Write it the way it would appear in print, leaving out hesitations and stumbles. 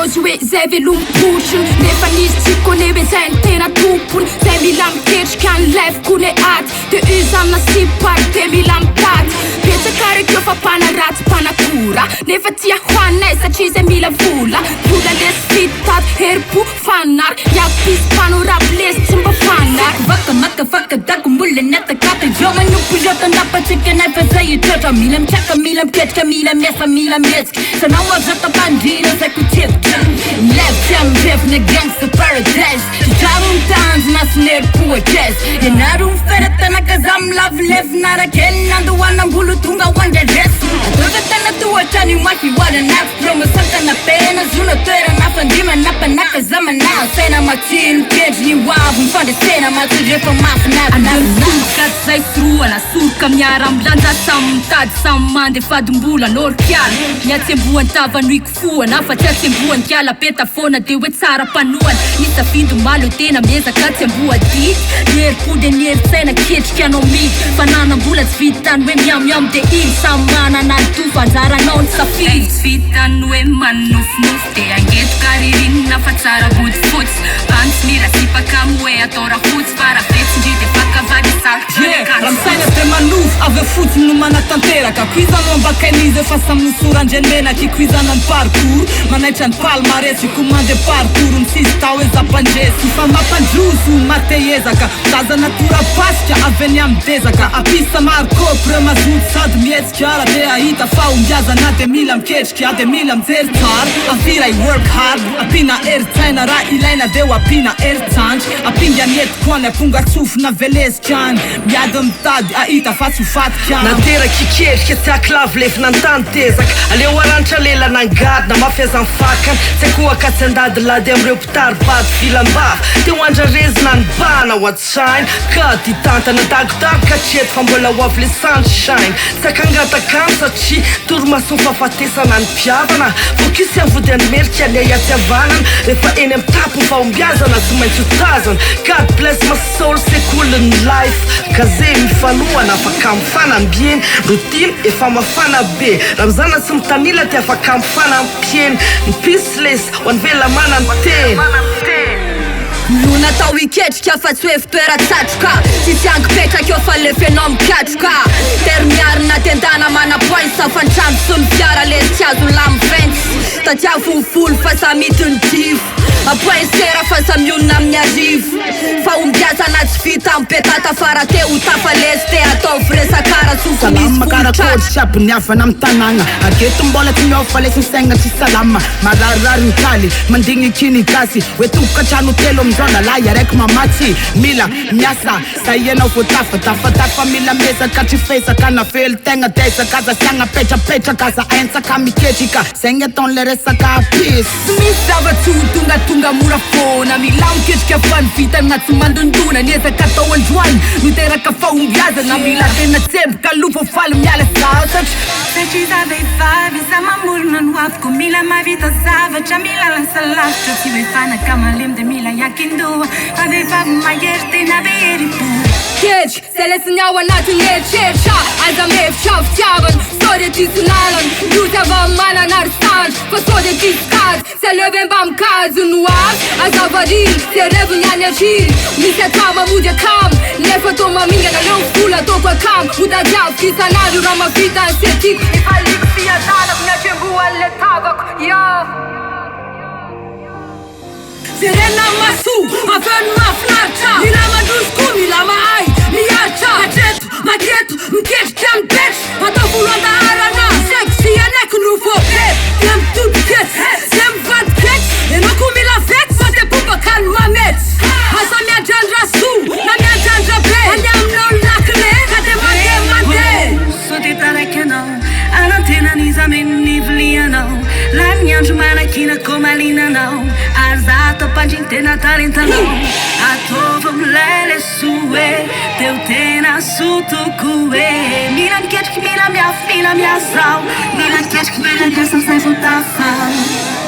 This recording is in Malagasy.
azy hoe zay velom-potriny nefa nisy tsy kone hoe zay ny tena tompony zay mila miketrika ny lefiko ne aty de uzana sipary de mila mitady betsaka reky eo fa mpanaratsy mpanakora nefa tia hoanay satria zay mila vola vola lesy fitady heripo fanary iapisy mpanao lesy tsy mba fanary vakadako mbola niatakata yo manompo yo tandapatsika nefa zay itoetra mila mitraka mila miketrika mila miasa mila mihetsika sanao mazatapandrina zay kotevitra levitsy amrevina gangsta paradise titraro mitanjona synerpo atres ianaro miferatana za milavilevina rakely nandohanambolo tonga hoandrereso atovantana tohatrany mafy hoananaky promosankana pena zona toerana fandrimana panaka zamana saina matsino kedry ny hoavo mifandresena matsyrefa mafinaranasokaty zay soroana soroka miara milanja samy mitady samy mande fadimbola norkiala miatsemboany tavanoiko foana fa tsy atsemboany kiala peta fona de hoe tsara mpanoana nisafindo malo tena miezaka tsemboa dity nieripode nieritsaina ketrika anao midy fananambola tsy vitany hoe miamiamy de iny samy manana to fanjaranao ny safidy tsy vitany hoe manofinofy de angetroka ririnina fa tsara botsifotsy antsy mila sipaka amy hoe atao raha fotsy fa raha fetsindry de fakavady raha misaina de manofy avy fotsiny no manatanteraka kuizana ambakainizy efa samy nisorandrenmenaky kuizana ny parcours manaitra ny palmaresy commande parcours misisy tao hoe zapandresy fa mampandroso matehezaka tazana tora pasika avy any amy dezaka apisa marcopre mazoto sady mihetsika ara de ahita fa ombiazana de mila miketrika de mila mijery tsara afira i work hard apina eritsaina raha ilaina de ho apina eritsanjy apinga nietikoany aponga tsofina velezikany miady mitady ahita fa tsy hofatikany nateraky iketrika tsy aklavy lefina antany tezaka aleo aranitra lela nangadina mafeza mifakany tsy koaka tsy andady lady amreo mpitary bady filambava te hoandrarezina ny bana ho atsainy ka ditantana dagodabo ka treto fa mbola hoavy le sunshine tsy akangatakany satria toromason fahafatesana ny mpiavana fokisy avody anymerika any ayatsiavanana rehefa eny amy tapo faombiazana tsy maintsy hotazana God bless my soul sekoliny life kaze mifanoana afaka mifanambieny routine efa mafana be raha mizana sy mitanila ty afaka mifana mpieny ny pisles ho any velamana ny teny Luna tao iketrika fa tsy hoe fitoeratsatroka tsisy angipetraka eo fa le fenao mikatroka termiarina tendana manapoinsa fantrano sy ny fiara lesy tsy azo lamventsy tatia fonfolo fa samity ny jifo apoinsera fa samionina amin'ny arivo fa ombiazana tsy vita mipetata fara te ho tafa lesy te atao firesakara sofinisy siaby ny avana amy tanagna ageto mbola tsy miofa lesy nisaigna tsy salama mararirary ny kaly mandigny kiny gasy hoe tokoka trano telo amizona lay araiky mamatsy mila miasa zay ianao vo tafatafa mila mesaka tsy fesaka na velo tegna desaka za siagna petrapetraka za entsaka miketrika zegny ataony le resaka apis tsy misy zava-tsy tonga mora fona mila miketrika fa ny vita na tsy mandondona niezaka atao androany miteraka faombiazana mila tena tsemboka lofo faly miala zavatra satria za vehivavy za mamorona ny hoaviko mila mavita zavatra mila lansalavitra tsy hoe fanaka malemy de mila iakin-doha fa vehivavy mahery tena be heripo Ketch, se lesy ao anatin'ny eritreritra aza mihevitra fitiavana sao de diso lalana io zava manana ary sandry fa sao de diso kady se leve mba mikazo no avy azavariny se revony any atriry misy atao mamody akamo nefa tô mamingana leo vola ataoko akamo hodadiaviko isanandro raha mavita ny setiko efa liko fiadanako miatremboan'le tavako Serena masu, avenu mafinaritra mila mandrosiko, mila mahay, miaritra Hatreto, magreto, miketrika ny betry atao volo andaharana sexy anaiky no vo pety dia mitoto ketsy dia mivady ketsy enao ko mila vetsy fa dia bobaka ny mametsy asa miadrandra so na miadrandra be any aminao lakile ka dia mandeha sao dia taraiky anao anantenan'izy ameny vilianao lany andro manakinako malinanao ary za tapandriny tena talentanao ataova milay le soe teo tena sotoko hoe mila miketriky mila miafy mila miazao mila miketriky mila miasa zay vo tafao